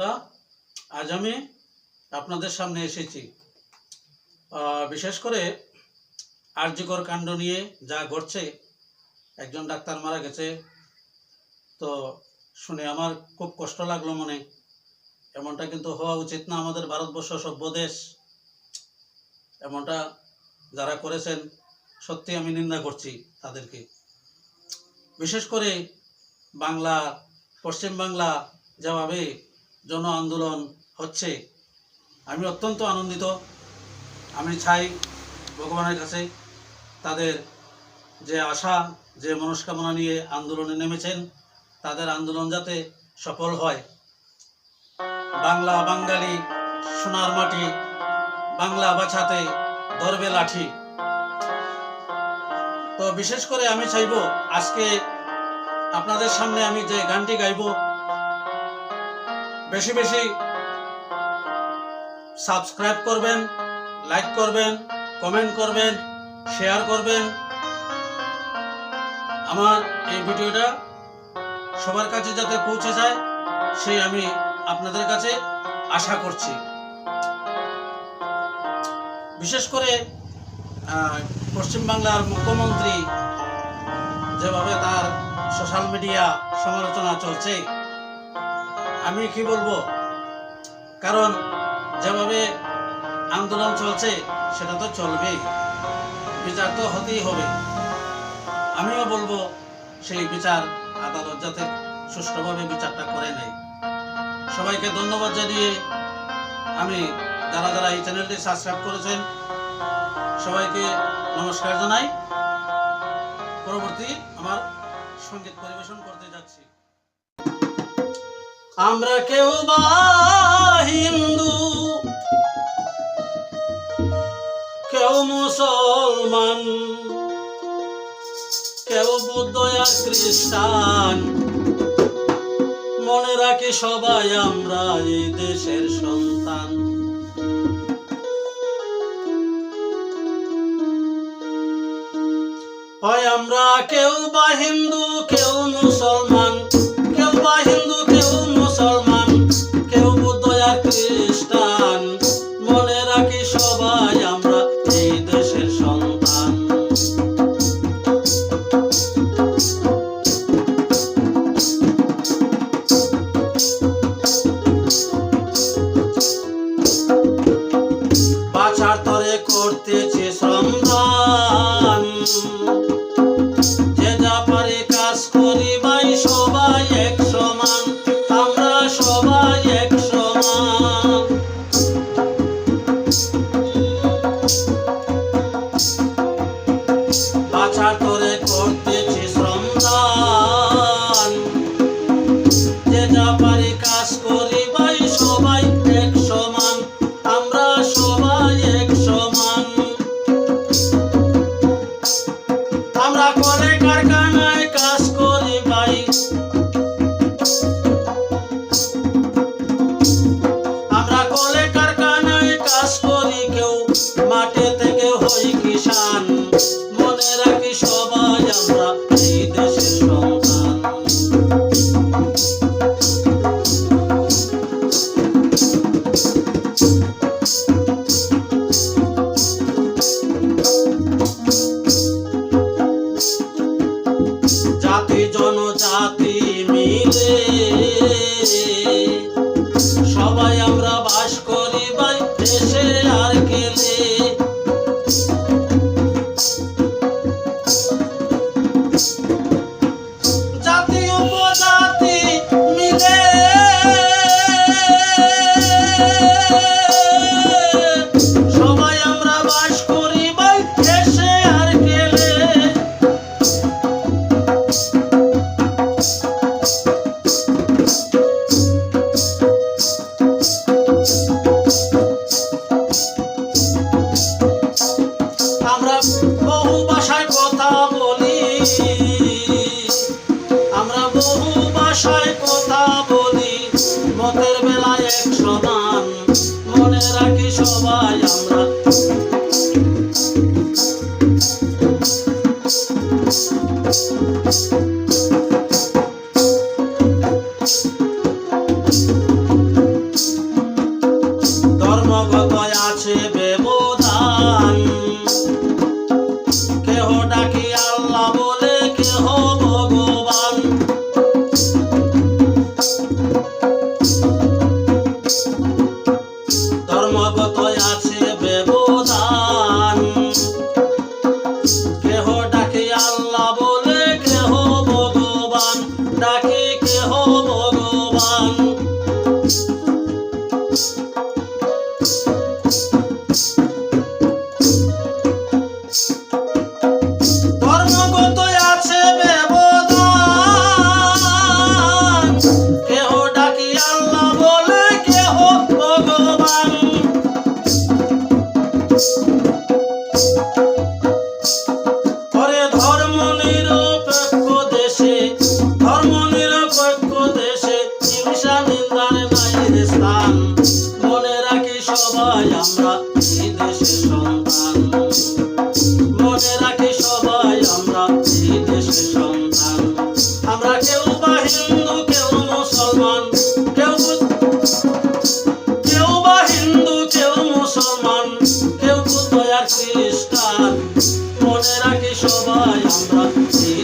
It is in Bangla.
বন্ধুরা, আজ আমি আপনাদের সামনে এসেছি বিশেষ করে আরজিকর কাণ্ড নিয়ে যা ঘটছে। একজন ডাক্তার মারা গেছে, তো শুনে আমার খুব কষ্ট লাগলো মনে। এমনটা কিন্তু হওয়া উচিত না। আমাদের ভারতবর্ষ সভ্য দেশ, এমনটা যারা করেছেন সত্যি আমি নিন্দা করছি তাদেরকে। বিশেষ করে বাংলা, পশ্চিম বাংলা যেভাবে জন আন্দোলন হচ্ছে, আমি অত্যন্ত আনন্দিত। আমি চাই ভগবানের কাছে তাদের যে আশা, যে মনস্কামনা নিয়ে আন্দোলনে নেমেছেন, তাদের আন্দোলন যাতে সফল হয়। বাংলা বাঙালি সোনার মাটি, বাংলা বাঁচাতে ধরবে লাঠি। তো বিশেষ করে আমি চাইব আজকে আপনাদের সামনে আমি যে গানটি গাইব, বেশি বেশি সাবস্ক্রাইব করবেন, লাইক করবেন, কমেন্ট করবেন, শেয়ার করবেন। আমার এই ভিডিওটা সবার কাছে যাতে পৌঁছে যায়, সেই আমি আপনাদের কাছে আশা করছি। বিশেষ করে পশ্চিমবাংলার মুখ্যমন্ত্রী যেভাবে তার সোশ্যাল মিডিয়া সমালোচনা চলছে, আমি কি বলবো, কারণ যেভাবে আন্দোলন চলছে সেটা তো চলবেই, বিচার তো হতেই হবে। আমিও বলবো সেই বিচার আদালত যাতে সুষ্ঠুভাবে বিচারটা করে নেয়। সবাইকে ধন্যবাদ জানিয়ে আমি যারা যারা এই চ্যানেলটি সাবস্ক্রাইব করেছেন সবাইকে নমস্কার জানাই। পরবর্তী আমার সঙ্গীত পরিবেশন করতে যাচ্ছি। আমরা কেউ বা হিন্দু, কেউ মুসলমান, কেউ বৌদ্ধ আর খ্রিস্টান, মনে রাখি সবাই আমরা এই দেশের সন্তান। হয় আমরা কেউ বা হিন্দু, কেউ মুসলমান, কেউ বা হিন্দু, কেউ মুসলমান, কেউ বৌদ্ধ আর খ্রিস্টান, মনে রাখি সবাই আমরা এই দেশের সন্তান। বাঁচার তরে করতেছে শ্রমদান, যে যা পারে কাজ করি ভাই সবাই এক সমান, আমরা সবাই এক সমান। বাঁচার তরে করতেছি শ্রমদান, যে যা পারে কাজ করি ভাই সবাই এক সমান, আমরা সবাই এক সমান। আমরা কলে কারখানায় কাজ করি ভাই, আমরা কলে কারখানায় কাজ করি, কেউ মাঠে থেকে হই কিষান, মনে রাখি সবাই আমরা এই দেশের সন্তান। জাতি জনজাতি মিলে সবাই আমরা বাস করি ভাই দেশে আর গেলে। জাতি উপজাতি মিলে সবাই আমরা বাস করি ভাই দেশে আর গেলে। আমরা বহু ভাষায় কথা বলি, আমরা বহু ভাষায় কথা বলি, মতের বেলায় এক সমান, মনে রাখি সবাই আমরা। সবাই আমরা এই দেশের সন্তান, মনে রাখি সবাই আমরা এই দেশের সন্তান। আমরা কেউ বা হিন্দু, কেউ মুসলমান, কেউ বা হিন্দু, কেউ মুসলমান, কেউ বুদ্ধ আর খ্রিস্টান, মনে রাখি সবাই আমরা এই